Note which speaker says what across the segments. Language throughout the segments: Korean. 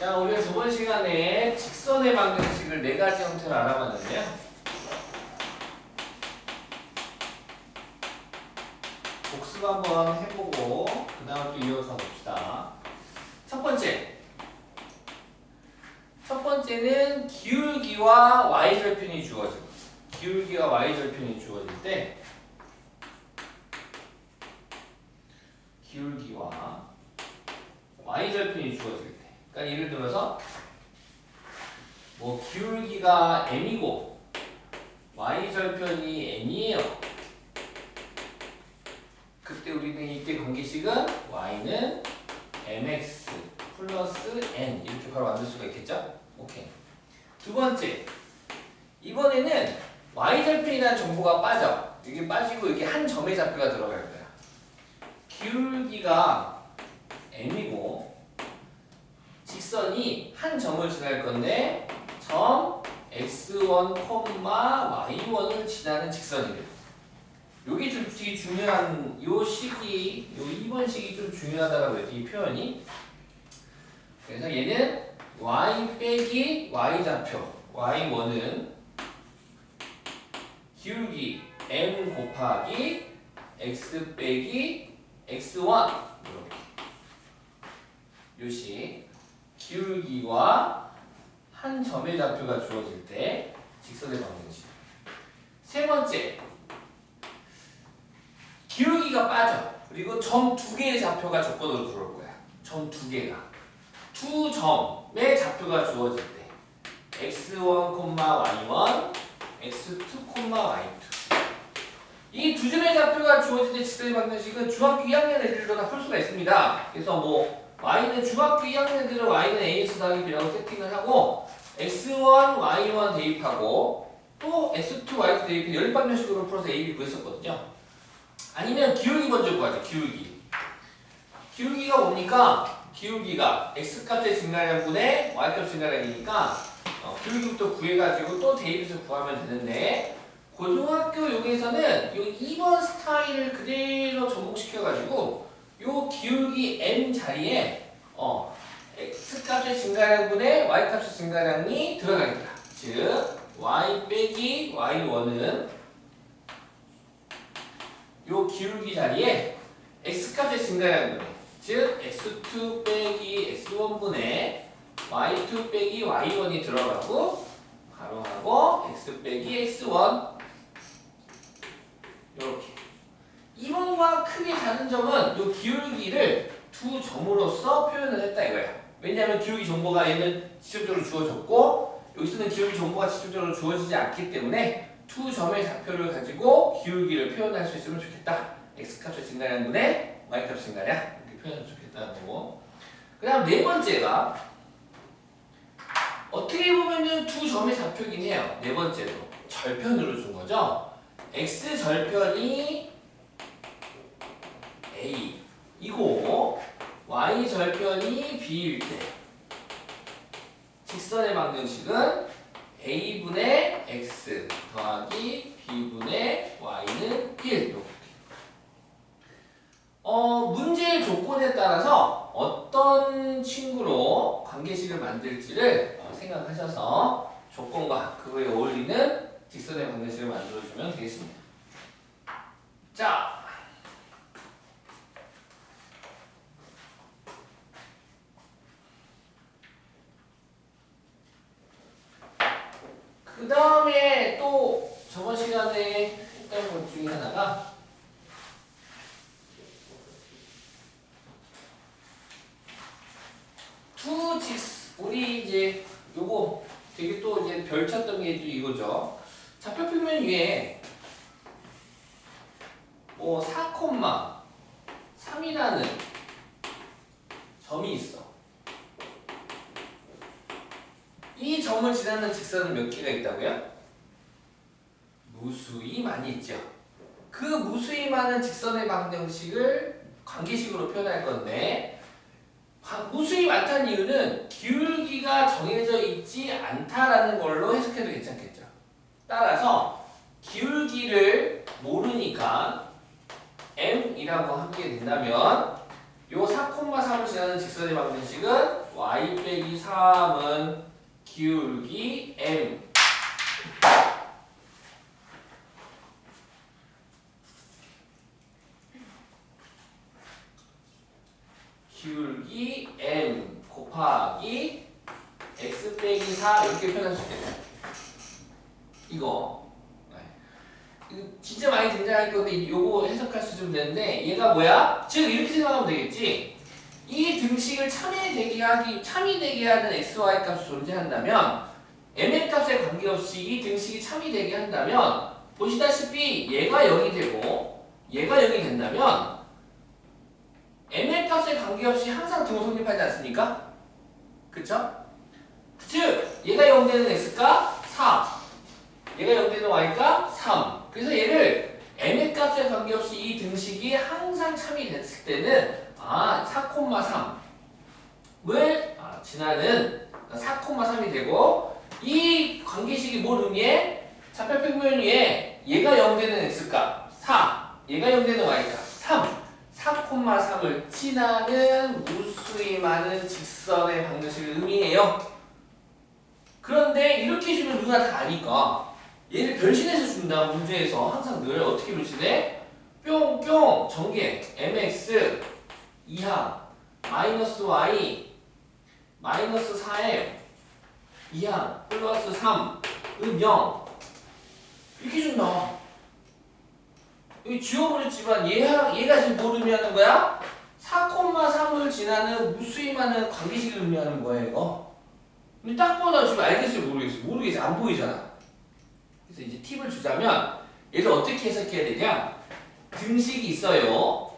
Speaker 1: 자, 우리가 저번 시간에 직선의 방정식을 네 가지 형태로 알아봤는데요. 복습 한번 해보고 그 다음 또 이어서 봅시다. 첫 번째는 기울기와 y절편이 주어지고, 기울기와 y절편이 주어질 때, 기울기와 y절편이 주어질 때, 그러니까 예를 들어서 뭐 기울기가 m이고 y절편이 n이에요. 그때 우리는 이때 관계식은 y는 mx 플러스 n 이렇게 바로 만들 수가 있겠죠? 오케이. 두 번째, 이번에는 y절편이라는 정보가 빠져. 이게 빠지고 이게 한 점의 좌표가 들어갈 거야. 기울기가 m이고 직선이 한 점을 지날 건데 점 x1, y1을 지나는 직선이래요. 요게 좀 되게 중요한 요 식이, 요 2번 식이 좀 중요하다고 해요. 이 표현이. 그래서 얘는 y 빼기 y 좌표, y1은 기울기 m 곱하기 x 빼기 x1 이렇게. 요식 기울기와 한 점의 좌표가 주어질 때 직선의 방정식. 세 번째, 기울기가 빠져. 그리고 점 두 개의 좌표가 조건으로 들어올 거야. 점 두 개가. 두 점의 좌표가 주어질 때 x1, y1, x2, y2. 이 두 점의 좌표가 주어질 때 직선의 방정식은 중학교 2학년 애들도 다 풀 수가 있습니다. 그래서 뭐 y는 중학교 2학년 애들은 y는 ax 더하기 b라고 세팅을 하고 x1, y1 대입하고 또 x2, y2 대입해 연립방정식으로 풀어서 a, b 구했었거든요. 아니면 기울기 먼저 구하죠. 기울기가 뭡니까? 기울기가 x값의 증가량분의 y값 증가량이니까 기울기부터 구해가지고 또 대입해서 구하면 되는데 고등학교 용에서는 요 2번 스타일을 그대로 접목시켜가지고 요 기울기 m 자리에 x값의 증가량분의 y값의 증가량이 들어가겠다. 즉 y 빼기 y1은 요 기울기 자리에 x값의 증가량분의 즉 x2 빼기 x1분의 y2 빼기 y1이 들어가고 가로하고 x 빼기 x1 이렇게. 2번과 크게 다른 점은 요 기울기를 두 점으로서 표현을 했다 이거야. 왜냐하면 기울기 정보가 얘는 직접적으로 주어졌고 여기서는 기울기 정보가 직접적으로 주어지지 않기 때문에 두 점의 좌표를 가지고 기울기를 표현할 수 있으면 좋겠다. x값의 증가량분의 y값 증가량 이렇게 표현하면 좋겠다는 거고. 그 다음 네 번째가 어떻게 보면은 두 점의 좌표긴 해요. 네 번째로 절편으로 준 거죠. x 절편이 a 이고 y 절편이 b일 때 직선의 방정식은 a분의 x 더하기 b분의 y는 1 이렇게. 문제의 조건에 따라서 어떤 친구로 관계식을 만들지를 생각하셔서 조건과 그거에 어울리는 직선의 방정식을 만들어주면 되겠습니다. 자, 그 다음에 또 저번 시간에 했던 것 중에 하나가 우리 이제 요거 되게 또 이제 별 쳤던 게 또 이거죠. 좌표평면 위에 뭐 4,3이라는 점이 있어. 이 점을 지나는 직선은 몇 개가 있다고요? 무수히 많이 있죠. 그 무수히 많은 직선의 방정식을 관계식으로 표현할 건데 무수히 많다는 이유는 기울기가 정해져 있지 않다라는 걸로 해석해도 괜찮겠죠. 따라서 기울기를 모르니까 m이라고 하게 된다면 요 4,3을 지나는 직선의 방정식은 y 빼기 3은 기울기 m 기울기 m 곱하기 x 빼기 4 이렇게 표현할 수 있겠네. 이거 진짜 많이 등장할 건데 요거 해석할 수 좀 되는데 얘가 뭐야? 즉 이렇게 생각하면 되겠지. 이 등식을 참이되게 하는 xy 값이 존재한다면 m의 값에 관계없이 이 등식이 참이되게 한다면 보시다시피 얘가 0이 되고 얘가 0이 된다면 m의 값에 관계없이 항상 등호 성립하지 않습니까? 그쵸? 즉 얘가 0 되는 x가 4 얘가 0 되는 y가 3 그래서 얘를 m의 값에 관계없이 이 등식이 항상 참이 됐을 때는 4,3을 지나는 4,3이 되고 이 관계식이 뭘 의미해? 좌표평면 위에 얘가 0 되는 x값 4 얘가 0 되는 y값 3 4,3을 지나는 무수히 많은 직선의 방정식을 의미해요. 그런데 이렇게 주면 누가 다 아니까 얘를 별신해서 준다. 문제에서 항상 늘 어떻게 별신해? 뿅뿅 전개 mx 2항 마이너스 y 마이너스 4m 2항 플러스 3은 0 이렇게 준다. 여기 지워버렸지만 얘가 지금 뭘 의미하는 거야? 4,3을 지나는 무수히 많은 관계식을 의미하는 거예요. 이거. 근데 딱 보다 지금 알겠어요? 모르겠어요? 안 보이잖아. 그래서 이제 팁을 주자면 얘를 어떻게 해석해야 되냐? 등식이 있어요.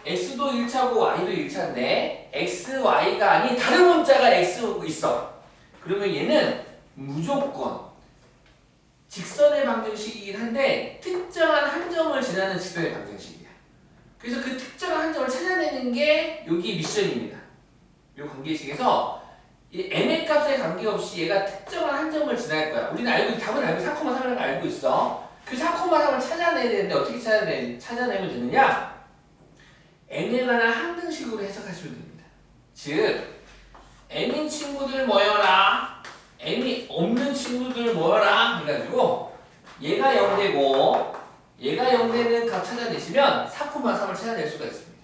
Speaker 1: x도 1차고 y도 1차인데 x, y가 아닌 다른 문자가 x 있어. 그러면 얘는 무조건 직선의 방정식이긴 한데 특정한 한 점을 지나는 직선의 방정식이야. 그래서 그 특정한 한 점을 찾아내는 게 여기 미션입니다. 이 관계식에서 이 m의 값에 관계없이 얘가 특정한 한 점을 지날 거야. 우리는 답은 알고 4,3을 알고 있어. 그 4,3을 찾아내야 되는데 어떻게 찾아내면 되느냐? m에 관한 항등식으로 해석하시면 됩니다. 즉 m인 친구들 모여라. m이 없는 친구들 모여라 해가지고 얘가 0되고 얘가 0되는 값 찾아내시면 4,3을 찾아낼 수가 있습니다.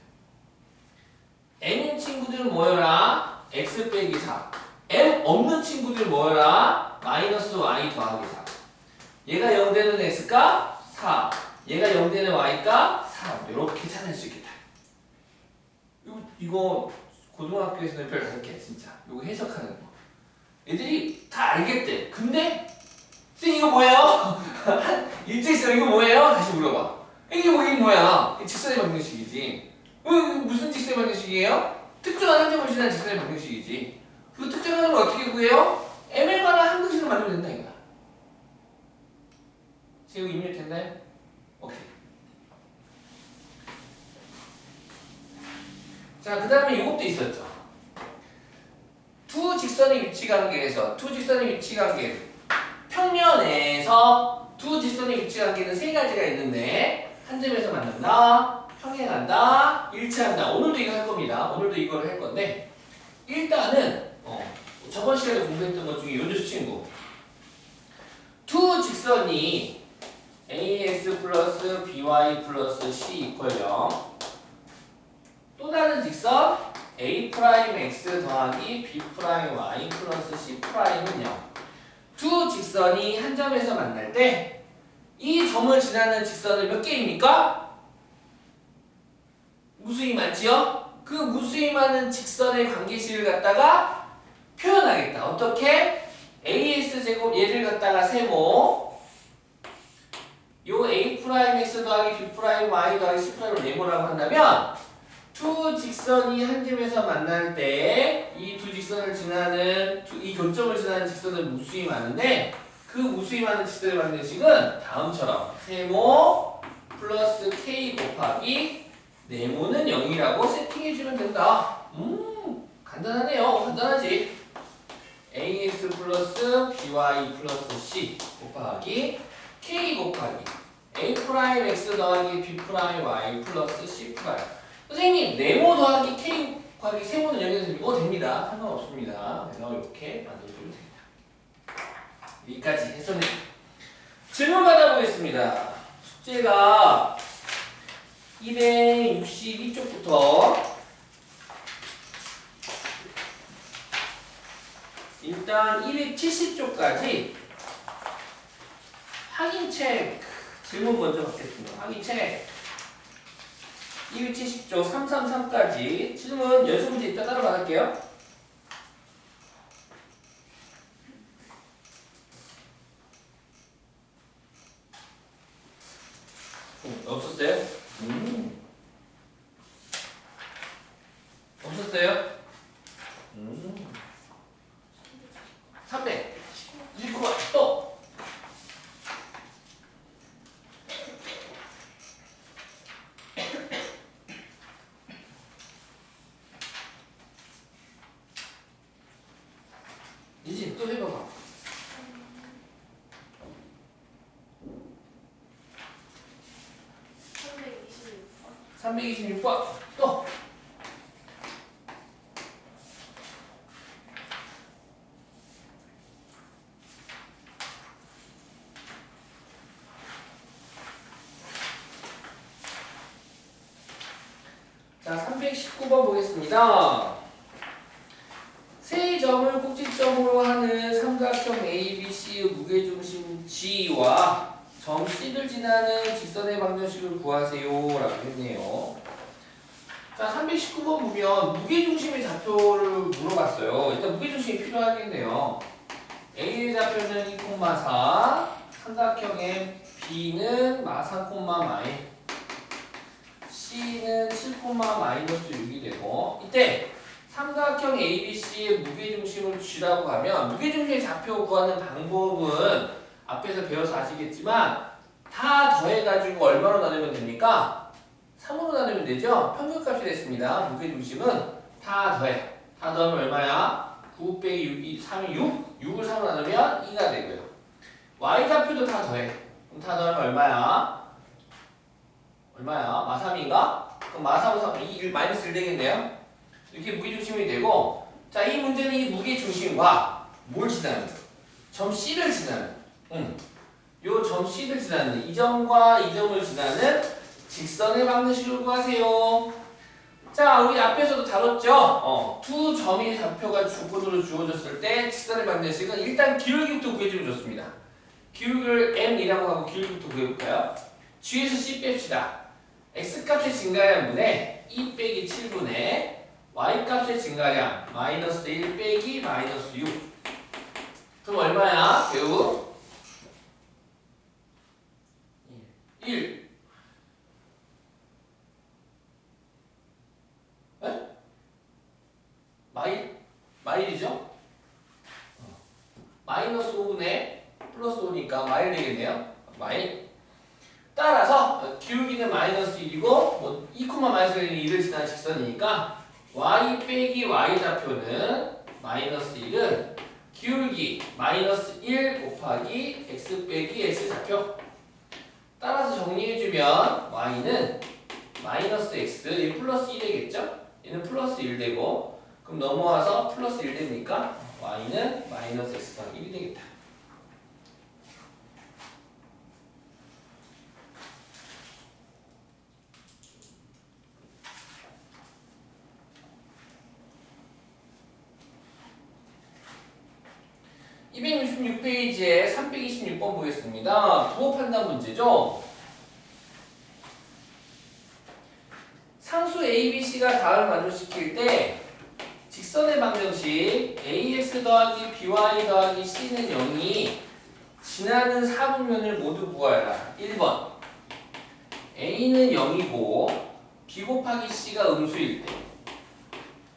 Speaker 1: m인 친구들 모여라 x 빼기 4 m 없는 친구들 모여라 마이너스 y 더하기 4 얘가 0되는 x가 4 얘가 0되는 y가 3 이렇게 찾아낼 수 있겠다. 이거 고등학교에서는 별 5개 진짜 이거 해석하는 거 애들이 다 알겠대. 근데 선생님 이거 뭐예요? 일제시간 이거 뭐예요? 다시 물어봐. 이게 뭐야? 직선의 방정식이지. 무슨 직선의 방정식이에요? 특정한 한 점을 지나는 직선의 방정식이지. 그 특정한 걸 어떻게 구해요? m에 관한 항등식을 만들면 된다 이거야. 지금 입력 됐나요? 오케이. 자, 그 다음에 이것도 있었죠. 두 직선의 위치 관계에서 평면에서 두 직선의 위치 관계는 세 가지가 있는데 한 점에서 만난다, 평행한다, 일치한다. 오늘도 이거 할 겁니다. 오늘도 이거를 할 건데 일단은 저번 시간에 공부했던 것 중에 요즘 친구 두 직선이 ax 플러스 by 플러스 c 이퀄 0 또 다른 직선 a 프라임 x 더하기 b 프라임 y 플러스 c 프라임은 0 두 직선이 한 점에서 만날 때 이 점을 지나는 직선은 몇 개입니까? 무수히 많지요? 그 무수히 많은 직선의 관계식을 갖다가 표현하겠다. 어떻게? ax 제곱 얘를 갖다가 세모 요 a 프라임 x 더하기 b 프라임 y 더하기 c 프라임을 네모라고 한다면 두 직선이 한 점에서 만날 때 이 두 직선을 지나는 이 교점을 지나는 직선은 무수히 많은데 그 무수히 많은 직선의 방정식은 다음처럼 세모 플러스 k 곱하기 네모는 0이라고 세팅해주면 된다. 간단하네요. 간단하지. ax 플러스 by 플러스 c 곱하기 k 곱하기 a 프라임 x 더하기 b 프라임 y 플러스 c 프라임. 선생님 네모 더하기 k 곱하기 세모는 여기서 됩니다. 상관없습니다. 그래서 이렇게 만들어주면 됩니다. 여기까지 했었네요. 질문 받아보겠습니다. 숙제가 262쪽부터 일단 270쪽까지 확인책 질문 먼저 받겠습니다. 확인책 270쪽 333까지 질문 연습 문제 이따 따로 받을게요. 없었어요? 없었어요? 300 읽고 와. 또 이제 또 해봐봐. 326번 또 자, 319번 보겠습니다. 세 점을 꼭지점으로 하는 삼각형 ABC의 무게중심 G와 점 C를 지나는 직선의 방정식을 구하세요 라고 했네요. 자, 319번 보면 무게중심의 좌표를 물어봤어요. 일단 무게중심이 필요하겠네요. A의 좌표는 2,4, 삼각형의 B는 마3, 마이, C는 7,-6이 되고, 이때 삼각형 ABC의 무게중심을 G라고 하면 무게중심의 좌표 구하는 방법은 앞에서 배워서 아시겠지만 다 더해가지고 얼마로 나누면 됩니까? 3으로 나누면 되죠? 평균값이 됐습니다. 무게중심은 다 더해. 다 더하면 얼마야? 9 빼기 6이 3이 6? 6을 3으로 나누면 2가 되고요. Y좌표도 다 더해. 그럼 다 더하면 얼마야? 마3인가? 그럼 마3은 3, 2, 마이너스 1 되겠네요? 이렇게 무게중심이 되고, 자, 이 문제는 이 무게중심과 뭘 지나는? 점 C를 지나는. 요 점 C를 지나는, 이 점과 이 점을 지나는 직선의 방정식을 구하세요. 자, 우리 앞에서도 다뤘죠? 두 점의 좌표가 조건으로 주어졌을 때 직선의 방정식은 일단 기울기부터 구해주면 좋습니다. 기울기를 M이라고 하고 기울기부터 구해볼까요? G에서 C 뺍시다. X값의 증가량분의 2 빼기 7분의 Y값의 증가량 마이너스 1 빼기 마이너스 6. 그럼 얼마야? 배우? 1. 에? 마일이죠? 마이너스 5분의 플러스 5니까 마일 되겠네요. 마일. 따라서 기울기는 마이너스 1이고 뭐 2, 마이너스 1은 2를 지난 직선이니까 y 빼기 y 좌표는 마이너스 1은 기울기 마이너스 1 곱하기 x 빼기 x 좌표. 따라서 정리해주면 y는 마이너스 x, 얘 플러스 1 되겠죠? 얘는 플러스 1 되고 그럼 넘어와서 플러스 1 되니까 y는 마이너스 x 더하기 1이 되겠다. (266) 페이지에 326번 보겠습니다. 부호 판단 문제죠. 상수 ABC가 답을 만족시킬 때 직선의 방정식 AX 더하기 BY 더하기 C는 0이 지나는 사분면을 모두 구하여라. 1번 A는 0이고 B 곱하기 C가 음수일 때.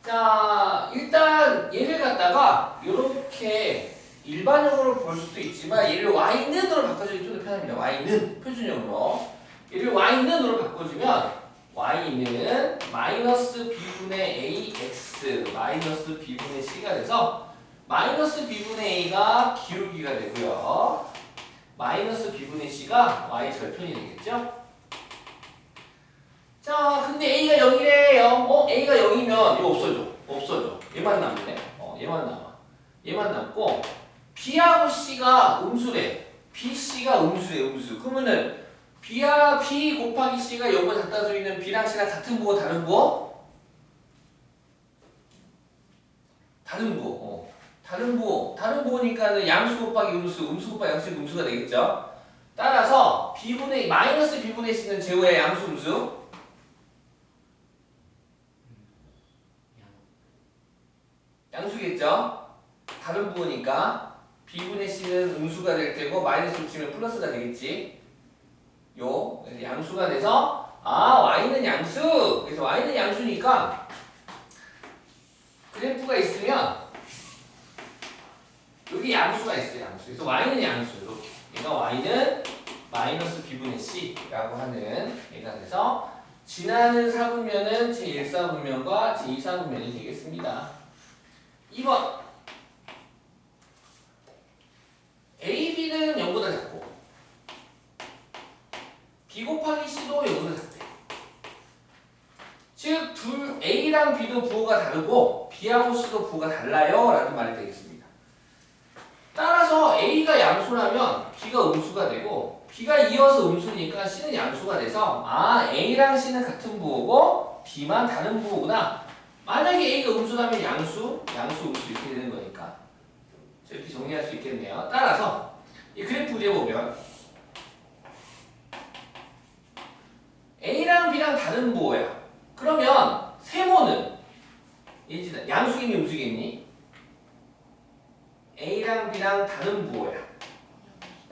Speaker 1: 자, 일단 얘를 갖다가 이렇게 일반형으로 볼 수도 있지만 얘를 y는으로 바꿔주기 좀 더 편합니다. y는 표준형으로. 얘를 y는으로 바꿔주면 y는 마이너스 b분의 ax 마이너스 b분의 c가 돼서 마이너스 b분의 a가 기울기가 되고요. 마이너스 b분의 c가 y 절편이 되겠죠. 자, 근데 a가 0이래요. a가 0이면 그러면 이거 없어져. 얘만 남네. 얘만 남아. 얘만 남고 B하고 C가 음수래. BC가 음수. 그러면은 B 곱하기 C가 요거 갖다 줘 있는 B랑 C랑 같은 부호 다른 부호? 다른 부호. 다른 부호니까는 양수 곱하기 음수 곱하기 양수 음수가 되겠죠. 따라서 마이너스 B분의 C는 제곱의 양수 음수. 양수겠죠? 다른 부호니까 B분의 C는 음수가 될 테고 마이너스 붙이면 플러스가 되겠지. 그래서 양수가 돼서 Y는 양수. 그래서 Y는 양수니까 그래프가 있으면 여기 양수가 있어요. 그래서 Y는 양수. 이렇게. 얘가 Y는 마이너스 B분의 C라고 하는 얘가 돼서 지나는 사분면은 제1사분면과 제2사분면이 되겠습니다. 2번 AB는 0보다 작고 B 곱하기 C도 0보다 작대. 즉 A랑 B도 부호가 다르고 B하고 C도 부호가 달라요 라는 말이 되겠습니다. 따라서 A가 양수라면 B가 음수가 되고 B가 이어서 음수니까 C는 양수가 돼서 A랑 C는 같은 부호고 B만 다른 부호구나. 만약에 A가 음수라면 양수, 음수 이렇게 되는 거니까 이렇게 정리할 수 있겠네요. 따라서 이 그래프 위에 보면 A랑 B랑 다른 부호야. 그러면 세모는 양수겠니 음수겠니? A랑 B랑 다른 부호야.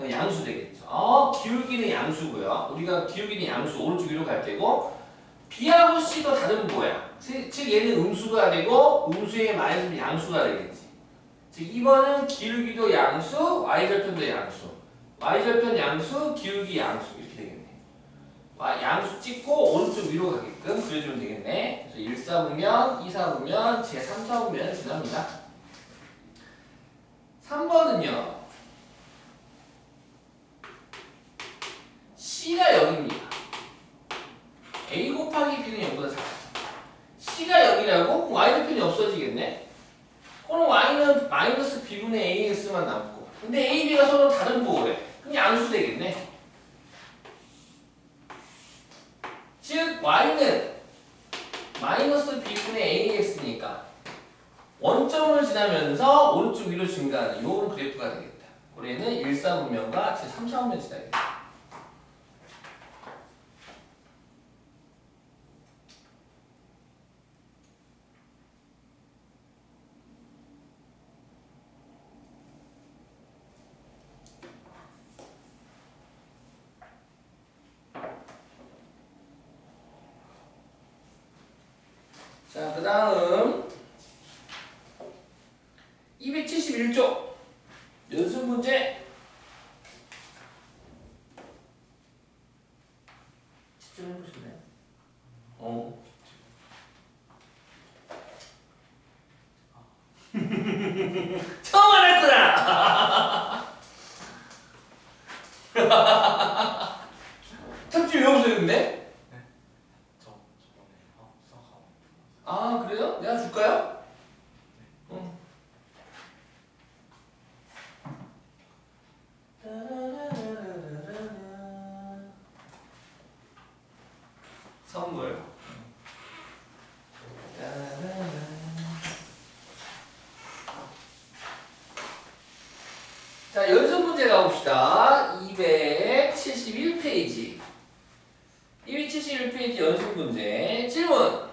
Speaker 1: 양수 되겠죠. 기울기는 양수고요. 우리가 기울기는 양수 오른쪽 위로 갈 테고 B하고 C도 다른 부호야. 즉 얘는 음수가 되고 음수의 마이너스는 양수가 되겠지. 즉 2번은 기울기도 양수, y절편도 양수. y절편 양수, 기울기 양수 이렇게 되겠네. 양수 찍고 오른쪽 위로 가게끔 그려주면 되겠네. 그래서 1사분면, 2사분면, 제3사분면을 지납니다. 3번은요. C가 0입니다. A 곱하기 B는 0보다 작아. C가 0이라고? 그럼 y절편이 없어지겠네? 그럼 y는 마이너스 B분의 AX만 남고 근데 A, B가 서로 다른 부호래. 그럼 양수 되겠네? 즉 y는 마이너스 B분의 AX니까 원점을 지나면서 오른쪽 위로 증가하는 이런 그래프가 되겠다. 우리는 1사분면과 제3사분면 지나겠다. 자, 그 다음 271쪽 연습 문제 집중해보실래요? 처음 안 했구나! 참치 왜 없어졌는데? 그래요? 내가 줄까요? 응. 선물. 자, 연습 문제 가봅시다. 271페이지. 271페이지 연습 문제. 질문.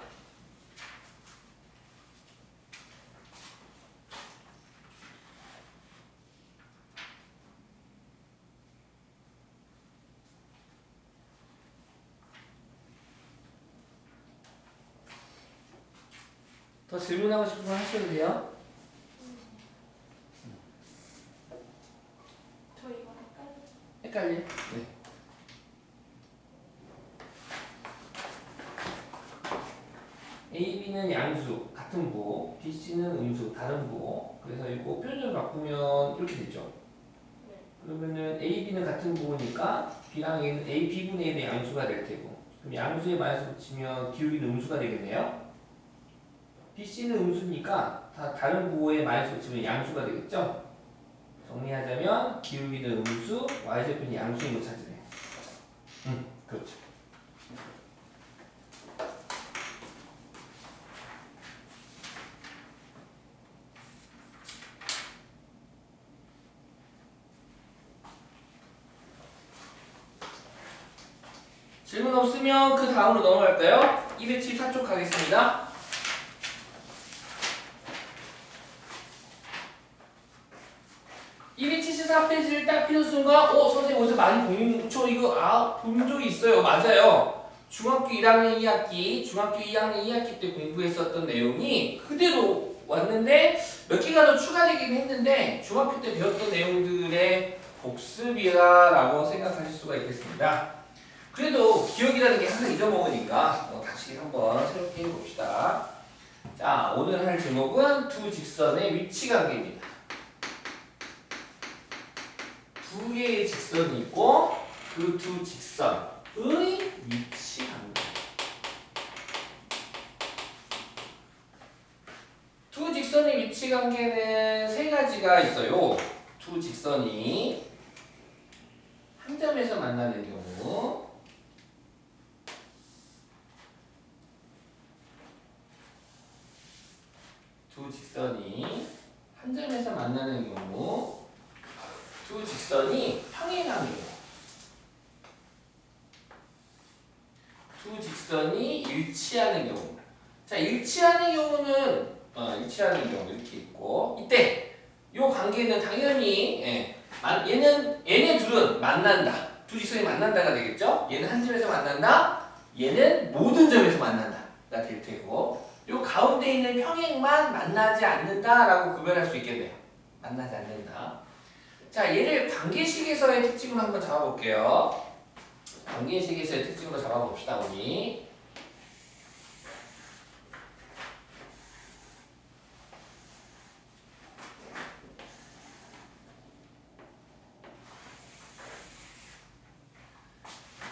Speaker 1: 더 질문하고 싶으면 하셔도 돼요?
Speaker 2: 저 이거
Speaker 1: 헷갈려? 네. A, B는 양수, 같은 부호, B, C는 음수, 다른 부호. 그래서 이거 표준을 바꾸면 이렇게 되죠.
Speaker 2: 네.
Speaker 1: 그러면은 A, B는 같은 부호니까 B랑 A는 A, B분의 A는 양수가 될 테고 그럼 양수에 마이너스 붙이면 기울기는 음수가 되겠네요. BC는 음수니까 다 다른 부호에 마이너스 붙이면 양수가 되겠죠? 정리하자면 기울기는 음수, y절편이 양수인 거 찾으래. 그렇죠. 질문 없으면 그 다음으로 넘어갈까요? 274쪽 가겠습니다. 274페이지를 딱 피는 순간 선생님 어디서 많이 본 이거 본 적이 있어요. 맞아요. 중학교 1학년 2학기, 중학교 2학년 2학기 때 공부했었던 내용이 그대로 왔는데 몇 개가 더 추가되긴 했는데 중학교 때 배웠던 내용들의 복습이라고 생각하실 수가 있겠습니다. 그래도 기억이라는 게 항상 잊어먹으니까 다시 한번 새롭게 해봅시다. 자, 오늘 할 제목은 두 직선의 위치 관계입니다. 두 개의 직선이 있고 그 두 직선의 위치 관계. 두 직선의 위치 관계는 세 가지가 있어요. 두 직선이 한 점에서 만나는 경우, 두 직선이 한 점에서 만나는 경우, 두 직선이 평행하는 경우, 두 직선이 일치하는 경우. 자, 일치하는 경우는 일치하는 경우 이렇게 있고, 이때 이 관계는 당연히 얘네 둘은 만난다. 두 직선이 만난다가 되겠죠? 얘는 한 점에서 만난다. 얘는 모든 점에서 만난다가 될 테고, 요 가운데 있는 평행만 만나지 않는다라고 구별할 수 있겠네요. 만나지 않는다. 자, 얘를 관계식에서의 특징으로 한번 잡아볼게요. 관계식에서의 특징으로 잡아봅시다, 우리.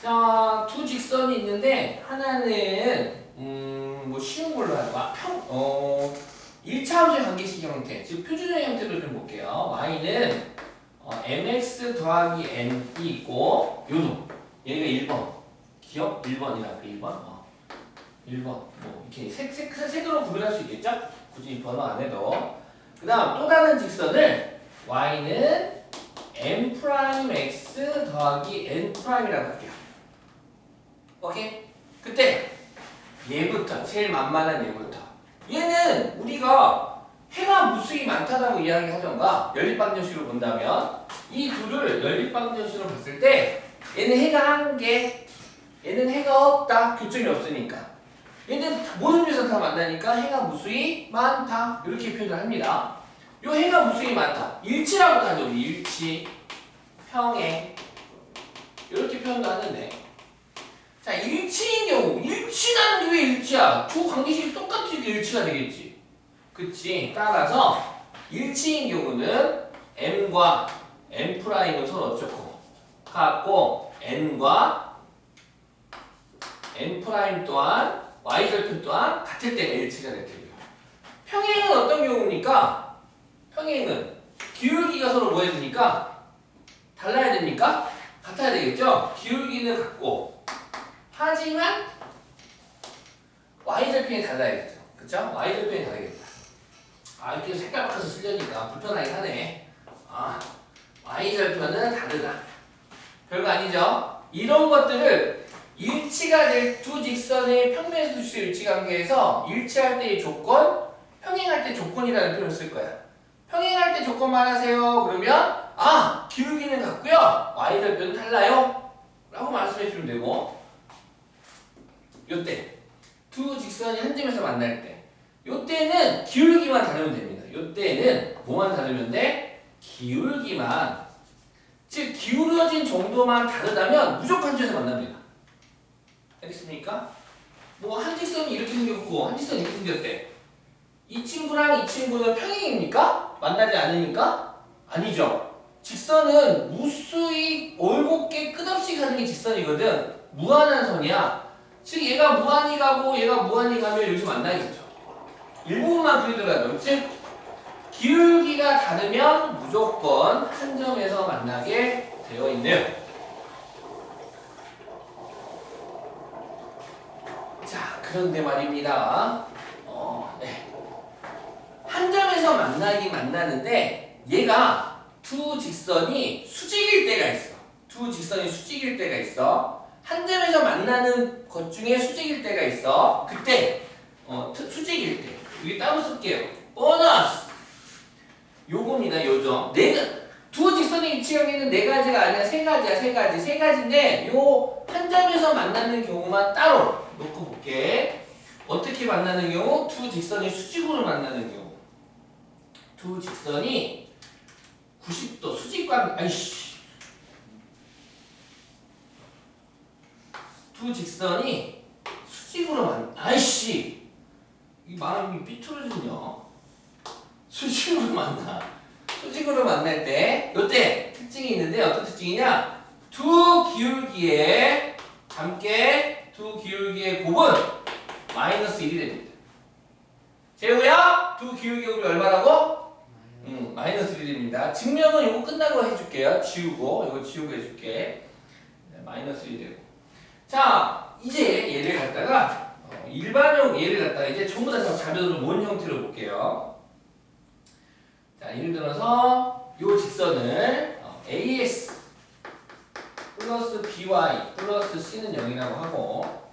Speaker 1: 자, 두 직선이 있는데 하나는 뭐 쉬운 걸로 할까? 1차 함수의 관계식 형태, 즉 표준형 형태로 좀 볼게요. y는 mx 더하기 n이 있고 요놈 얘가 1번 기억? 1번이라 그 1번? 1번 뭐 이렇게 색으로 구별할 수 있겠죠? 굳이 번호 안 해도. 그 다음 또 다른 직선을 y는 m'x 더하기 n'이라고 할게요. 오케이? 그때 얘부터 제일 만만한 얘부터 얘는 우리가 해가 무수히 많다라고 이야기하던가 연립방정식으로 본다면 이 둘을 연립방정식으로 봤을 때 얘는 해가 한 개, 얘는 해가 없다. 교점이 없으니까 얘는 모든 점에서 다 만나니까 해가 무수히 많다. 이렇게 표현을 합니다. 요 해가 무수히 많다. 일치라고 하죠. 일치, 평행 이렇게 표현도 하는데, 자, 일치인 경우, 일치라는 게 왜 일치야? 두 관계식이 똑같으니까 일치가 되겠지. 그치? 따라서 일치인 경우는 m과 n'은 서로 어쩌고 같고 n과 n' 또한 y절편 또한 같을 때가 일치가 될 테고요. 평행은 어떤 경우입니까? 평행은 기울기가 서로 뭐 해야 됩니까? 달라야 됩니까? 같아야 되겠죠? 기울기는 같고 하지만 y절편이 달라야겠죠. 그쵸? y절편이 다르겠다. 이렇게 색깔 바꿔서 쓰려니까 불편하긴 하네. y절편은 다르다. 별거 아니죠? 이런 것들을 일치가 될 두 직선의 평면에서 수 일치관계에서 일치할 때의 조건, 평행할 때 조건이라는 표현을 쓸 거야. 평행할 때 조건만 하세요. 그러면 기울기는 같고요. y절편은 달라요. 라고 말씀해 주면 되고, 요때 두 직선이 한 점에서 만날 때 요때는 기울기만 다르면 됩니다. 요때는 뭐만 다르면 돼? 기울기만. 즉 기울어진 정도만 다르다면 무조건 한 점에서 만납니다. 알겠습니까? 뭐 한 직선이 이렇게 생겼고 한 직선이 이렇게 생겼대. 이 친구랑 이 친구는 평행입니까? 만나지 않으니까? 아니죠. 직선은 무수히 올곧게 끝없이 가는 게 직선이거든. 무한한 선이야. 즉 얘가 무한히 가고 얘가 무한히 가면 여기서 만나겠죠. 일부분만 그리더라도 즉 기울기가 다르면 무조건 한 점에서 만나게 되어 있네요. 자, 그런데 말입니다. 네. 한 점에서 만나긴 만나는데 얘가 두 직선이 수직일 때가 있어. 두 직선이 수직일 때가 있어. 한 점에서 만나는 것 중에 수직일 때가 있어. 그때 수직일 때 여기 따로 쓸게요. 보너스 요겁니다. 요점. 두 직선의 위치관계는 네 가지가 아니라 세 가지야. 세 가지인데 요 한 점에서 만나는 경우만 따로 놓고 볼게. 어떻게 만나는 경우? 두 직선이 수직으로 만나는 경우. 두 직선이 90도 수직관 아이씨. 두 직선이 수직으로 아이씨. 이 마음이 삐뚤어지냐? 수직으로 만나. 수직으로 만날 때 요때 특징이 있는데 어떤 특징이냐? 두 기울기의 함께 두 기울기의 곱은 마이너스 1이 됩니다. 재우야, 두 기울기의 곱이 얼마라고? 마이너스 1이 됩니다. 증명은 요거 끝나고 해줄게요. 지우고 이거 지우고 해줄게. 네, 마이너스 1이 되고. 자, 이제 얘를 갖다가 일반형 얘를 갖다가 이제 전부 다 자료를 모은 형태로 볼게요. 자, 예를 들어서 요 직선을 AS 플러스 BY 플러스 C는 0이라고 하고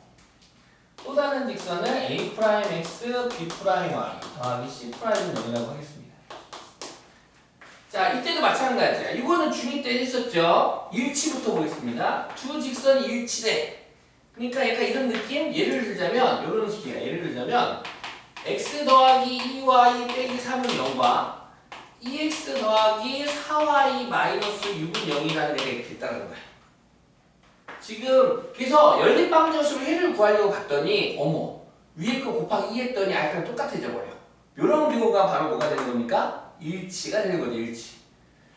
Speaker 1: 또 다른 직선을 A'X B'Y 더하기 C'는 0이라고 하겠습니다. 자, 이때도 마찬가지야. 이거는 중2 때 했었죠. 일치부터 보겠습니다. 두 직선이 일치돼. 그러니까 약간 이런 느낌? 예를 들자면 이런 식이야. 예를 들자면 x 더하기 2y 빼기 3은 0과 2x 더하기 4y 마이너스 6은 0이라는 애가 이렇게 있다는 거야. 지금 그래서 연립방정식으로 해를 구하려고 봤더니 어머 위에 거 곱하기 2 했더니 약간 똑같아져 버려. 이런 경우가 바로 뭐가 되는 겁니까? 일치가 되는 거죠. 일치.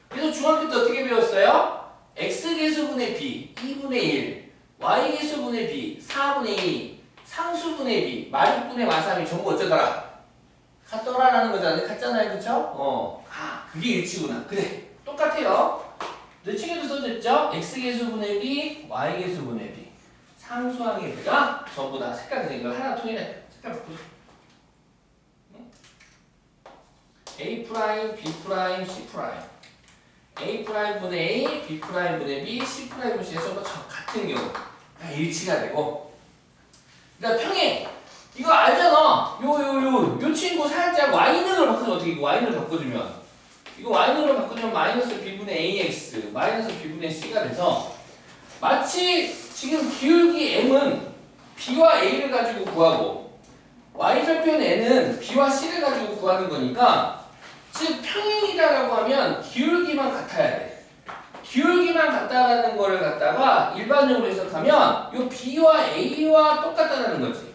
Speaker 1: 그래서 중학교 때 어떻게 배웠어요? x개수분의 b 2분의 1 y개수분의 b 4분의 2 상수분의 b 마육분의 마삼이 전부 어쩌더라? 같더라라는 거잖아요. 같잖아요. 그쵸? 그게 일치구나. 그래. 똑같아요. 내 책에도 써졌죠? x개수분의 b, y개수분의 b. 상수항의 b가 전부 다 색깔 이걸 하나 통일해. 색깔 바꾸자. A 프라임, B 프라임, C 프라임. A 프라임분의 A, B 프라임분의 B, C 프라임분의 C 전부 같은 경우 다 일치가 되고. 그러니까 평행. 이거 알잖아. 요 친구 살짝 y능을 바꾸면 어떻게 y능을 바꿔주면 이거 y능으로 바꾸면 마이너스 b분의 ax 마이너스 b분의 c가 돼서 마치 지금 기울기 m은 b와 a를 가지고 구하고 y절편 n은 b와 c를 가지고 구하는 거니까 즉 평행이다라고 하면 기울기만 같아야 돼. 기울기만 같다라는 거를 갖다가 일반적으로 해석하면 요 b와 a와 똑같다라는 거지.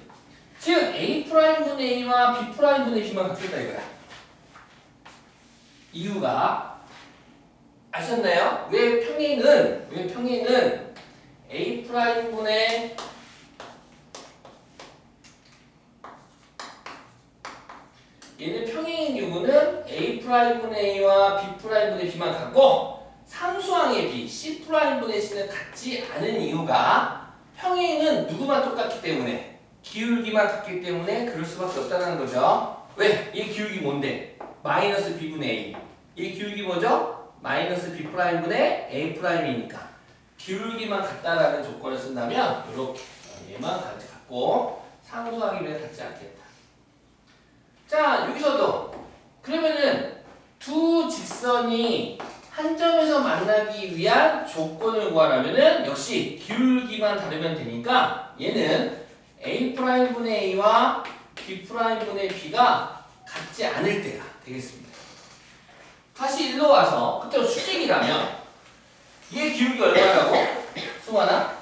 Speaker 1: 즉 a'분의 a와 b'분의 b만 같겠다 이거야. 이유가 아셨나요? 왜 평행은 A'분의 얘는 평행인 이유는 A'분의 A와 B'분의 B만 같고 상수항의 B, C'분의 C는 같지 않은 이유가 평행은 누구만 똑같기 때문에 기울기만 같기 때문에 그럴 수밖에 없다는 거죠. 왜? 얘 기울기 뭔데? 마이너스 b분의 a. 이 기울기 뭐죠? 마이너스 b'분의 a'이니까 기울기만 같다라는 조건을 쓴다면 이렇게 얘만 같고 상수항이면 같지 않겠다. 자, 여기서도 그러면은 두 직선이 한 점에서 만나기 위한 조건을 구하려면은 역시 기울기만 다르면 되니까 얘는 a'분의 a와 b'분의 b가 같지 않을 때가 되겠습니다. 다시 일로 와서 그때 수직이라면 얘 기울기 얼마라고? 승환아?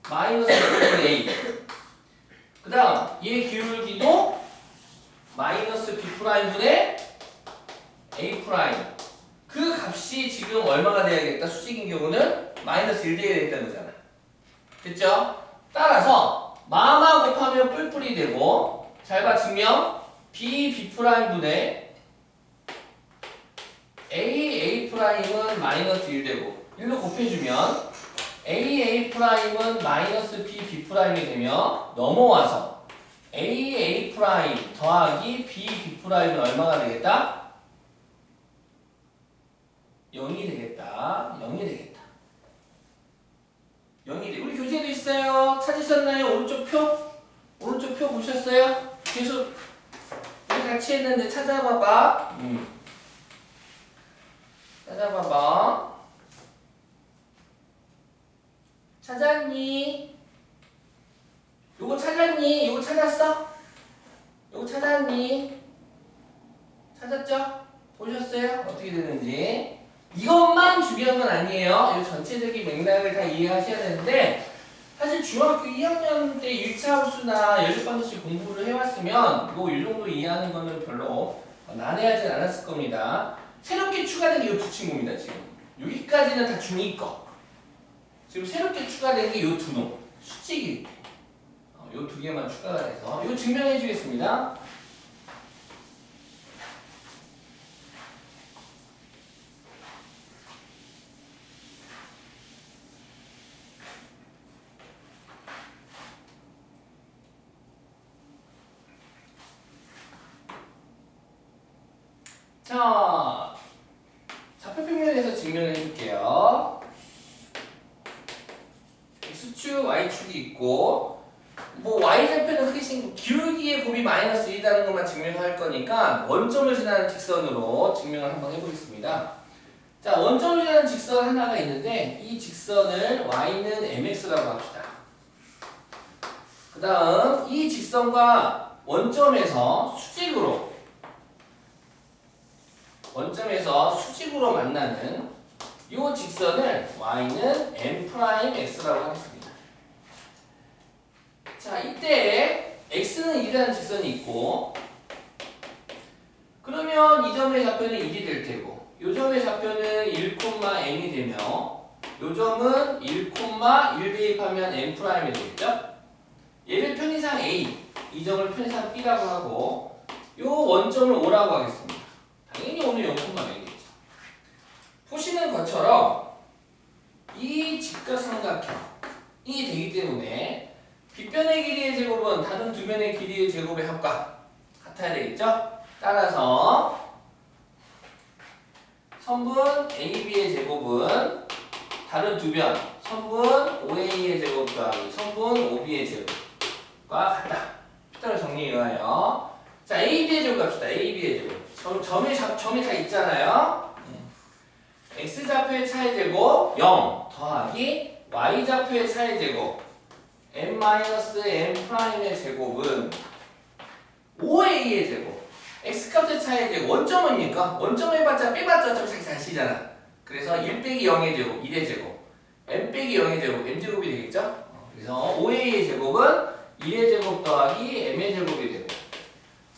Speaker 1: 마이너스 b분의 a. 그 다음 얘 기울기도 마이너스 b'분의 a'. 그 값이 지금 얼마가 돼야겠다? 수직인 경우는 마이너스 1 돼야 되겠다는 거잖아. 됐죠? 따라서 마마 곱하면 뿔뿔이 되고 잘 봐, 증명. B B'분의 A'A'은 마이너스 1 되고 1로 곱해주면 A'A'은 마이너스 B B'이 되며 넘어와서 AA' 더하기 B B'은 얼마가 되겠다? 0이 되겠다. 0이 되겠다. 0이 돼. 우리 교재도 있어요. 찾으셨나요? 오른쪽 표? 오른쪽 표 보셨어요? 계속 우리 같이 했는데 찾아봐봐. 찾아봐봐. 찾았니? 요거 찾았니? 요거 찾았어? 요거 찾았니? 찾았죠? 보셨어요? 어떻게 되는지. 이것만 중요한 건 아니에요. 이 전체적인 맥락을 다 이해하셔야 되는데 사실 중학교 2학년 때 1차 함수나 연립방정식 공부를 해왔으면 뭐 이 정도 이해하는 거는 별로 난해하진 않았을 겁니다. 새롭게 추가된 게 이 두 친구입니다. 지금 여기까지는 다 중2 거. 지금 새롭게 추가된 게 이 두 놈. 수직일 때. 이 두 개만 추가가 돼서 이거 증명해 주겠습니다. 자, 좌표평면에서 증명해 줄게요. X축, Y축이 있고 뭐 Y좌표는 크게 기울기의 곱이 마이너스 1이라는 것만 증명할 거니까 원점을 지나는 직선으로 증명을 한번 해보겠습니다. 자, 원점을 지나는 직선 하나가 있는데 이 직선을 Y는 MX라고 합시다. 그 다음 이 직선과 원점에서 수직으로 만나는 이 직선을 Y는 M'X라고 하겠습니다. 자, 이때 X는 1이라는 직선이 있고 그러면 이 점의 좌표는 1이 될 테고 이 점의 좌표는 1,M이 되며 이 점은 1,1 대입하면 M'이 되겠죠? 얘를 편의상 A, 이 점을 편의상 B라고 하고 이 원점을 O라고 하겠습니다. 당연히 오늘 0,M이겠죠. 보시는 것처럼 이 직각삼각형이 되기 때문에 빗변의 길이의 제곱은 다른 두 변의 길이의 제곱의 합과 같아야 되겠죠? 따라서 선분 AB의 제곱은 다른 두 변 선분 OA의 제곱 더하기 선분 OB의 제곱과 같다. 표를 정리해 와요. 자, AB의 제곱 갑시다. AB의 제곱. 점이 다 있잖아요. X좌표의 차의 제곱 0 더하기 Y좌표의 차의 제곱 M-M'의 제곱은 5A의 제곱. X값의 차의 제곱. 원점은니까 원점 해봤자 빼봤자 어차피 잘 쓰잖아. 그래서 1 빼기 0의 제곱 1의 제곱 M 빼기 0의 제곱 M제곱이 되겠죠? 그래서 5A의 제곱은 1의 제곱 더하기 M의 제곱이 되고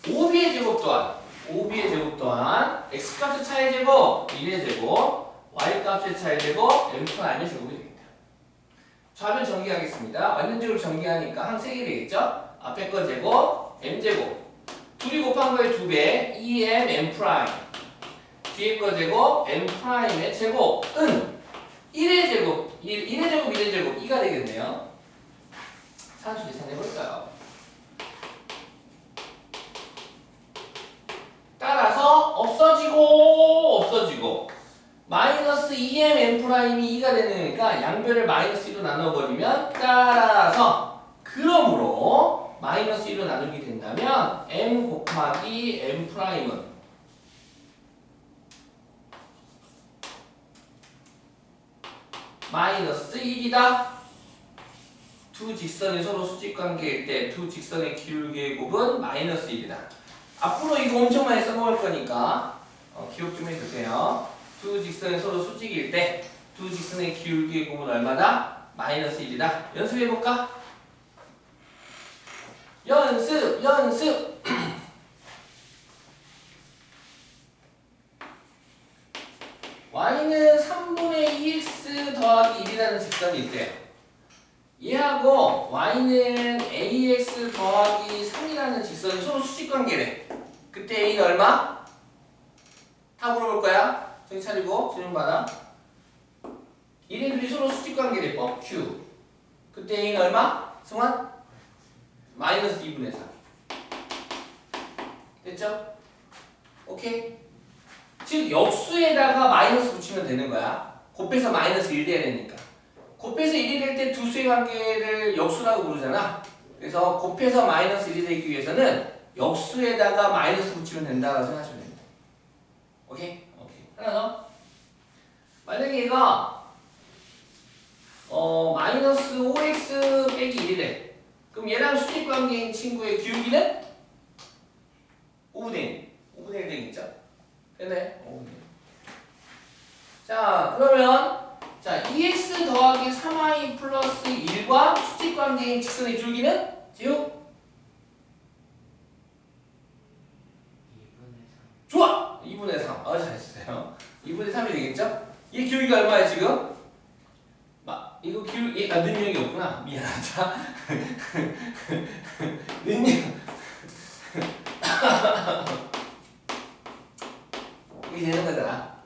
Speaker 1: 5B의 제곱 또한 X값의 차의 제곱 1의 제곱 Y값의 차의 제곱 M'의 제곱이 되겠다. 좌변 전개하겠습니다. 완전적으로 전개하니까 한 3개 되겠죠? 앞에 거 제곱 M제곱 둘이 곱한 거의 2배 2M M'. 뒤에 거 제곱 M'의 제곱은 1의 제곱 1의 제곱 1의 제곱 2가 되겠네요. 산수 계산해볼까요? 따라서 없어지고 마이너스 2M M'이 2가 되니까 양변을 마이너스 2로 나눠버리면 따라서 그러므로 마이너스 2로 나누게 된다면 M 곱하기 M'은 마이너스 1이다. 두 직선이 서로 수직관계일 때 두 직선의 기울기의 곱은 마이너스 1이다. 앞으로 이거 엄청 많이 써먹을 거니까 기억 좀 해주세요. 두 직선이 서로 수직일 때 두 직선의 기울기의 곱은 얼마다? 마이너스 1이다. 연습해볼까? 연습! y는 3분의 2x 더하기 1이라는 직선이 있대요. 얘하고 y는 ax 더하기 더하기 3이라는 직선이 서로 수직관계래. 그때 A는 얼마? 다 물어볼 거야. 정신 차리고 질문 받아. 얘네들이 서로 수직관계래. 법 Q. 그때 A는 얼마? 승환? 마이너스 2분의 3. 됐죠? 오케이? 즉 역수에다가 마이너스 붙이면 되는 거야. 곱해서 마이너스 1 돼야 되니까. 곱해서 1이 될 때 두 수의 관계를 역수라고 부르잖아. 그래서 곱해서 마이너스 1이 되기 위해서는 역수에다가 마이너스 붙이면 된다고 생각하시면 됩니다. 오케이? 오케이. 하나 더. 만약에 얘가 마이너스 5x 빼기 1이래. 그럼 얘랑 수직관계인 친구의 기울기는 5분의 1. 5분의 1 되겠죠? 됐네. 5분의 1. 자, 그러면 자, 2x 더하기 3y 플러스 1과 수직관계인 직선의 줄기는? 지우?
Speaker 2: 2분의 3.
Speaker 1: 좋아! 2분의 3. 잘했어요. 2분의 3이 되겠죠? 얘 기울기가 얼마야, 지금? 이거 기울기, 능력이 없구나. 미안하다. 능력. 이게 되는 거잖아.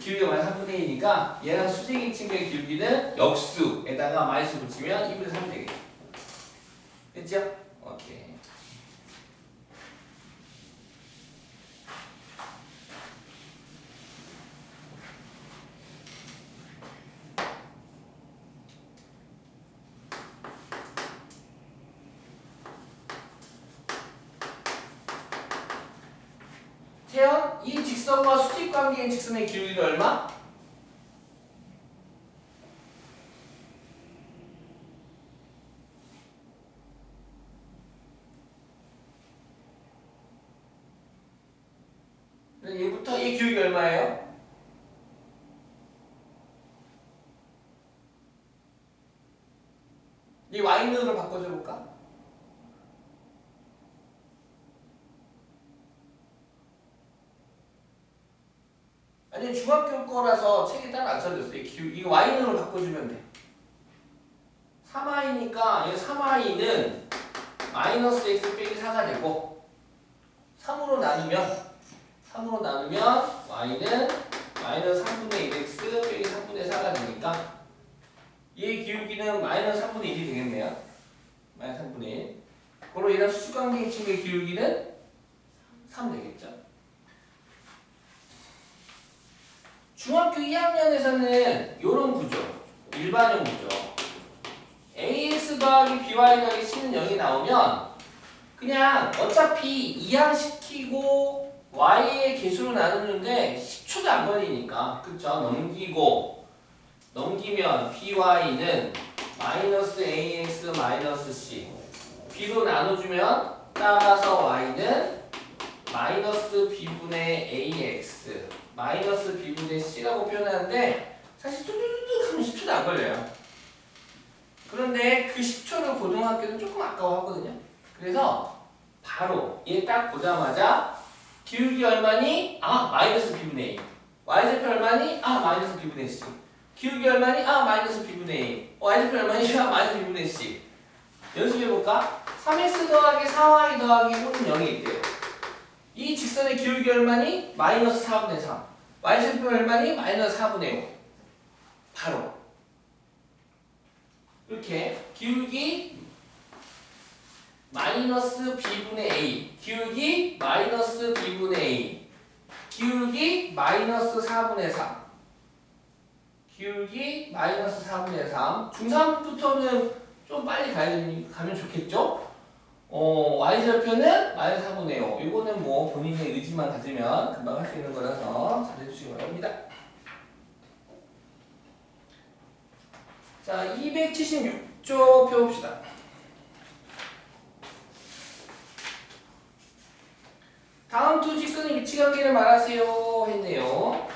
Speaker 1: 기울기가 마이너스 3분의 2니까 얘랑 수직인 친구의 기울기는 역수에다가 마이너스 붙이면 2분의 3이 되겠죠. 됐죠? 오케이. 태연, 이 직선과 수직관계인 직선의 기울기는 얼마? 얘부터 이 기울기 얼마예요? 이 y는으로 바꿔줘 볼까? 아니 중학교 거라서 책에 따라 안 써졌어. 이거 y는으로 바꿔주면 돼. 3y니까 이 3y는 마이너스 x 빼기 4가 되고 3으로 나누면 y는 마이너스 3분의 1x 빼기 3분의 4가 되니까 얘의 기울기는 마이너스 3분의 1이 되겠네요. 마이너스 3분의 1. 그리고 얘랑 수직관계인 친구의 기울기는 3 되겠죠. 중학교 2학년에서는 이런 구조, 일반형 구조. ax 더하기 by 더하기 c는 0이 나오면 그냥 어차피 이항시키고 y의 개수로 나누는데 10초도 안 걸리니까, 그쵸? 넘기면 by는 마이너스 ax 마이너스 c b로 나눠주면 따라서 y는 마이너스 b분의 ax 마이너스 b분의 c라고 표현하는데 사실 뚜두두둑 하면 10초도 안 걸려요. 그런데 그 10초를 고등학교는 조금 아까워하거든요. 그래서 바로 얘 딱 보자마자 기울기 얼마니? 마이너스 b분의 a. y좌표 얼마니? 마이너스 b분의 c. 기울기 얼마니? 마이너스 b분의 a. y좌표 얼마니? 마이너스 b분의 c. 연습해볼까? 3x 더하기 4y 더하기 5는 0이 있대요. 이 직선의 기울기 얼마니? 마이너스 4분의 3. y좌표 얼마니? 마이너스 4분의 5. 바로 이렇게 기울기 마이너스 b분의 a, 기울기 마이너스 b분의 a, 기울기 마이너스 4분의 3, 기울기 마이너스 4분의 3. 중3부터는 좀 빨리 가면 좋겠죠? y좌표는 마이너스 4분의 5. 이거는 뭐 본인의 의지만 가지면 금방 할 수 있는 거라서 잘해주시기 바랍니다. 자, 276조 펴봅시다. 다음 두 직선의 위치관계를 말하세요 했네요.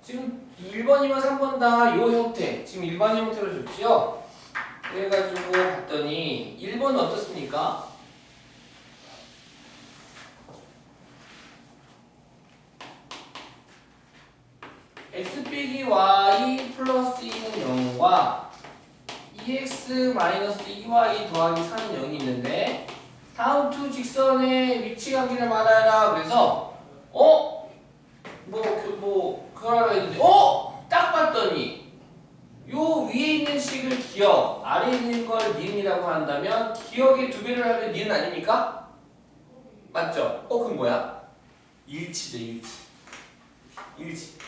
Speaker 1: 지금 1번이면 3번 다 요 형태, 지금 일반 형태로 줬지요? 그래가지고 봤더니 1번은 어떻습니까? x 빼기 y 플러스 2는 0과 2x 마이너스 2y 더하기 4는 0이 있는데 다음 두 직선의 위치 관계를 말하라. 그래서 그거라 했는데 딱 봤더니 요 위에 있는 식을 기억, 아래에 있는 걸 니은이라고 한다면 기억의 2배를 하면 니은 아닙니까? 맞죠? 그럼 뭐야? 일치죠, 일치.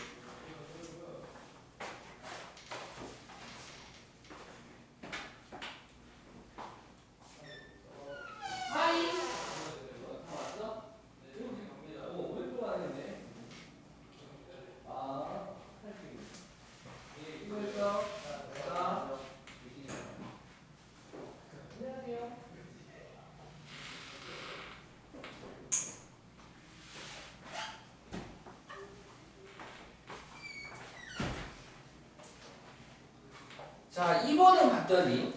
Speaker 1: 자, 2번은 봤더니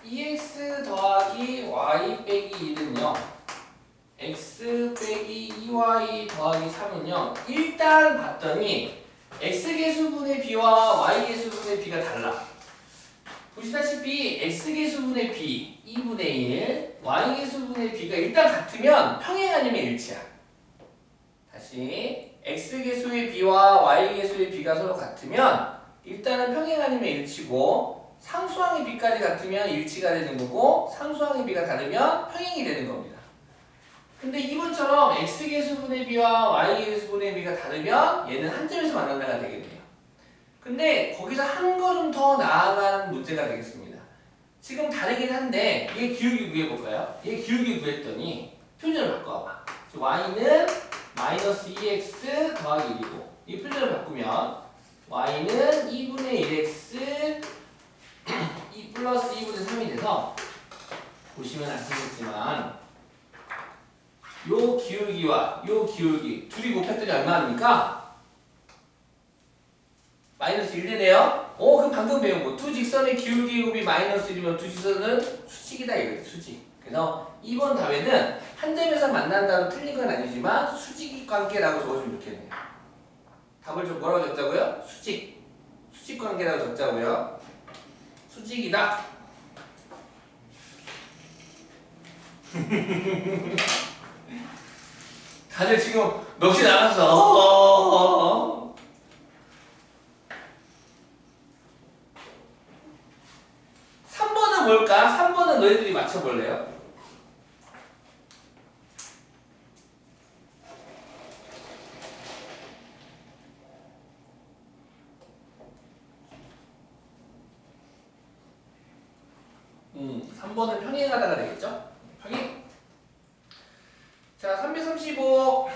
Speaker 1: EX 더하기 Y 빼기 1은요 X 빼기 2Y 더하기 3은요 일단 봤더니 X개수분의 B와 Y개수분의 B가 달라. 보시다시피 X개수분의 B 2분의 1 Y개수분의 B가 일단 같으면 평행 아니면 일치야. 다시 X개수의 B와 Y개수의 B가 서로 같으면 일단은 평행 아니면 일치고 상수항의 B까지 같으면 일치가 되는 거고 상수항의 B가 다르면 평행이 되는 겁니다. 근데 이번처럼 X개수분의 B와 Y개수분의 B가 다르면 얘는 한 점에서 만난다가 되겠네요. 근데 거기서 한 걸음 더 나아가는 문제가 되겠습니다. 지금 다르긴 한데 얘 기울기 구해볼까요? 얘 기울기 구했더니 표준을 바꿔봐. Y는 마이너스 2x 더하기 1이고 이 표준을 바꾸면 y는 2분의 1x 2 플러스 2분의 3이 돼서 보시면 아시겠지만 요 기울기와 요 기울기 둘이 곱했더니 얼마입니까? 마이너스 1 되네요. 그럼 방금 배운 거 두 직선의 기울기 곱이 마이너스 1이면 두 직선은 수직이다 이거죠. 수직. 그래서 2번 답에는 한 점에서 만난다고 틀린 건 아니지만 수직 관계라고 적어주면 좋겠네요. 답을 좀 뭐라고 적자고요? 수직 관계라고 적자고요. 수직이다. 다들 지금 넋이 나갔어. 3번은 뭘까? 3번은 너희들이 맞춰볼래요? 삼 3번은 평행하다가 되겠죠? 평행. 자, 335.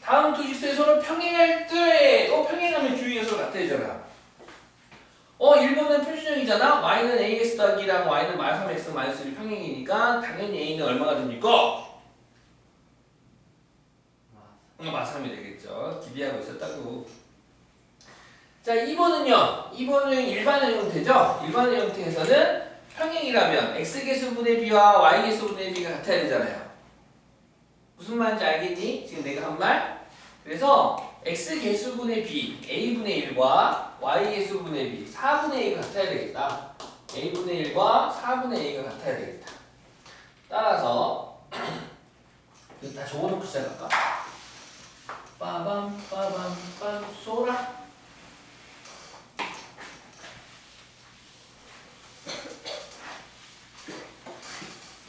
Speaker 1: 다음 두 직선이 서로 평행할 때, 평행하면 기울기가 서로 같아지잖아. 1번은 표준형이잖아. y는 ax 더하기랑 y는 -3x -1이 평행이니까 당연히 a는 얼마가 됩니까? -3이 되겠죠. 기대하고 있었다고. 자, 2번은요. 2번은 일반의 형태죠. 일반의 형태에서는 평행이라면 x개수분의 b와 y개수분의 b가 같아야 되잖아요. 무슨 말인지 알겠니? 지금 내가 한 말? 그래서 x개수분의 b, a분의 1과 y개수분의 b, 4분의 a가 같아야 되겠다. a분의 1과 4분의 a가 같아야 되겠다. 따라서 이거 다 적어놓고 시작할까? 빠밤 빠밤 빰 쏘라.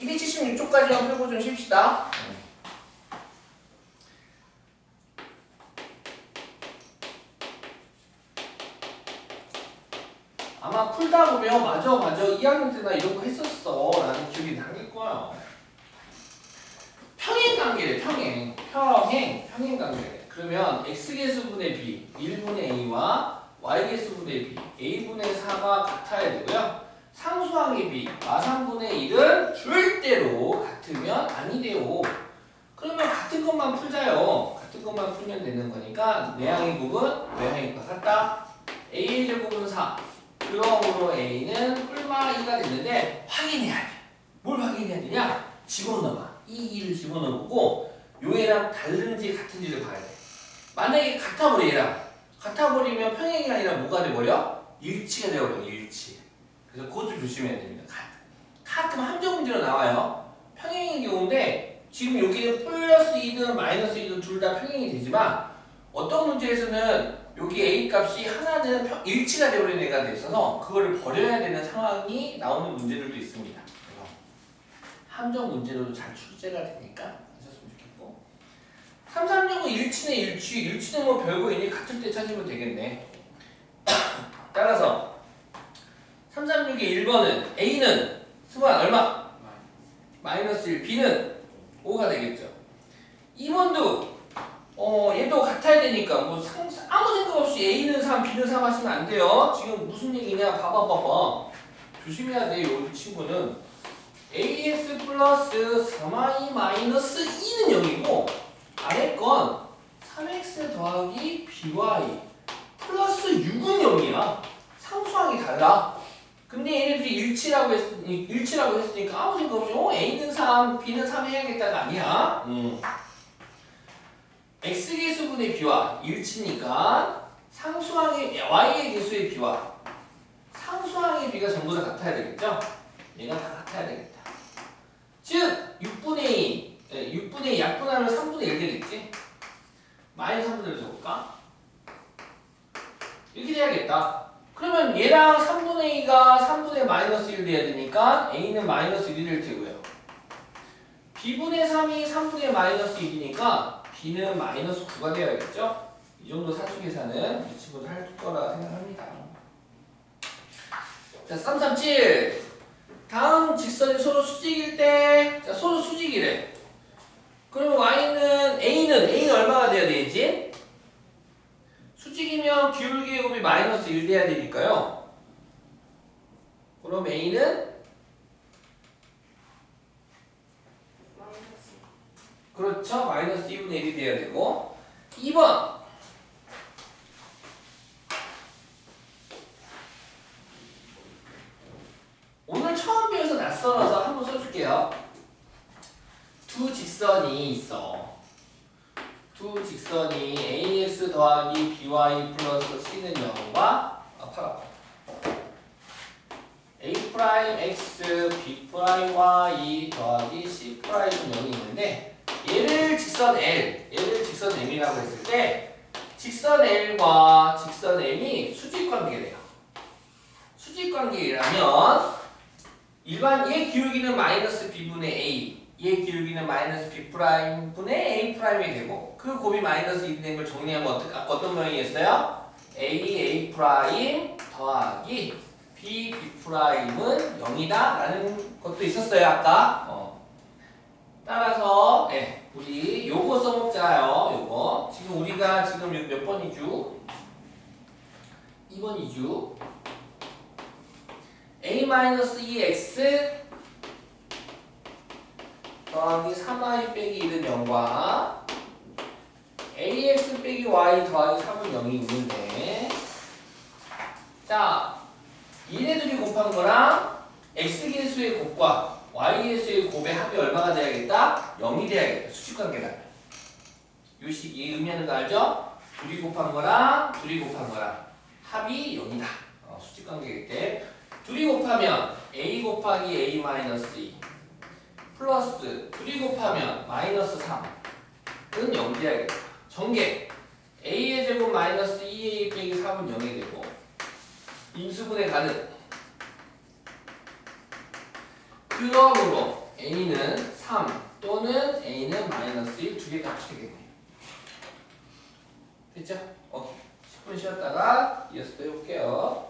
Speaker 1: 이게 76쪽까지만 풀고 좀 쉽시다. 아마 풀다 보면 맞아 2학년 때나 이런 거 했었어 라는 기억이 나길 거야. 평행관계래. 평행관계. 그러면 x개수분의 b 1분의 a와 y개수분의 b a분의 4가 같아야 되고요. 상수항의 b 마상분의 1은 절대로 같으면 아니래요. 그러면 같은 것만 풀자요. 같은 것만 풀면 되는 거니까 내항의 곱은 외항의 곱과 같다. a의 제곱은 4. 그러므로 a는 뿔마 2가 됐는데 확인해야 돼. 뭘 확인해야 되냐? 집어넣어봐. 이 2를 집어넣고 요 애랑 다른지 같은지를 봐야 돼. 만약에 같아버려 얘랑. 같아버리면 평행이 아니라 뭐가 돼버려? 일치가 돼버려. 일치. 그래서 그것 좀 조심해야 됩니다. 가끔 함정 문제로 나와요. 평행의 경우인데 지금 여기는 플러스 2든 마이너스 2든 둘 다 평행이 되지만 어떤 문제에서는 여기 A 값이 하나는 일치가 되어버리는 애가 돼 있어서 그거를 버려야 되는 상황이 나오는 문제들도 있습니다. 그래서 함정 문제로도 잘 출제가 되니까 하셨으면 좋겠고 3, 3, 6은 일치네 일치는 뭐 별거 있니 같을 때 찾으면 되겠네. 따라서 3, 3, 6의 1번은 A는 수만 얼마? 마이너스 1, B는 5가 되겠죠. 2번도 얘도 같아야 되니까 뭐 아무 생각 없이 A는 3, B는 3 하시면 안 돼요. 지금 무슨 얘기냐? 봐봐. 조심해야 돼요. 이 친구는 AX 플러스 3Y 마이너스 2는 0이고 아래 건 3X 더하기 BY 플러스 6은 0이야. 상수항이 달라. 근데 얘네들이 일치라고 했으니까 아무 생각 없이 A는 3, B는 3 해야겠다가 아니야. X계수분의 B와 일치니까 상수항의 Y의 계수의 B와 상수항의 B가 전부 다 같아야 되겠죠? 얘가 다 같아야 되겠다. 즉 6분의 2 약분하면 3분의 1 되겠지? 마이너스 3분의 1 써볼까? 이렇게 돼야겠다. 그러면 얘랑 3분의 2가 3분의 마이너스 1 돼야 되니까 A는 마이너스 1이 될 테고요. B분의 3이 3분의 마이너스 1이니까 B는 마이너스 9가 되어야겠죠? 이 정도 산수 계산은 이 친구도 할 거라 생각합니다. 자, 3, 3, 7. 다음 직선이 서로 수직일 때, 자, 서로 수직이래. 그럼 A는 얼마가 돼야 되지? 수직이면 기울기의 곱이 마이너스 1 돼야 되니까요. 그럼 A는 그렇죠. 마이너스 2분의 1이 돼야 되고 2번 오늘 처음 배워서 낯설어서 한번 써줄게요. 두 직선이 있어. 두 직선이 AX 더하기 BY 플러스 C는 0과 A'X B'Y 더하기 C'은 0이 있는데 얘를 직선 M이라고 했을 때 직선 L과 직선 M이 수직관계래요. 수직관계라면 일반 얘 기울기는 마이너스 B분의 A 얘 기울기는 마이너스 B'분의 A'이 되고 그 곱이 마이너스 1이 된 걸 정리하면 어떤 모양이었어요? A 더하기 B B'은 0이다 라는 것도 있었어요 아까. 따라서 우리 요거 써먹자요. 요거 지금 우리가 지금 몇 번이죠? 2번이죠. A-2x 더하기 3y 빼기 1은 0과 ax 빼기 y 더하기 3은 0이 있는데 자 얘네들이 곱한 거랑 x계수의 곱과 y계수의 곱의 합이 얼마가 돼야겠다? 0이 돼야겠다. 수직관계다. 요 식이 의미하는 거 알죠? 둘이 곱한 거랑 합이 0이다. 수직관계일 때 둘이 곱하면 a 곱하기 a 마이너스 2 플러스 둘이 곱하면 마이너스 3은 0 돼야겠다. 전개 a의 제곱 마이너스 2a 빼기 3은 0이 되고 인수분해 가능. 그러므로 a는 3 또는 a는 마이너스 1 두 개 값이 되겠네요. 됐죠? 오케이. 10분 쉬었다가 이어서 또 해볼게요.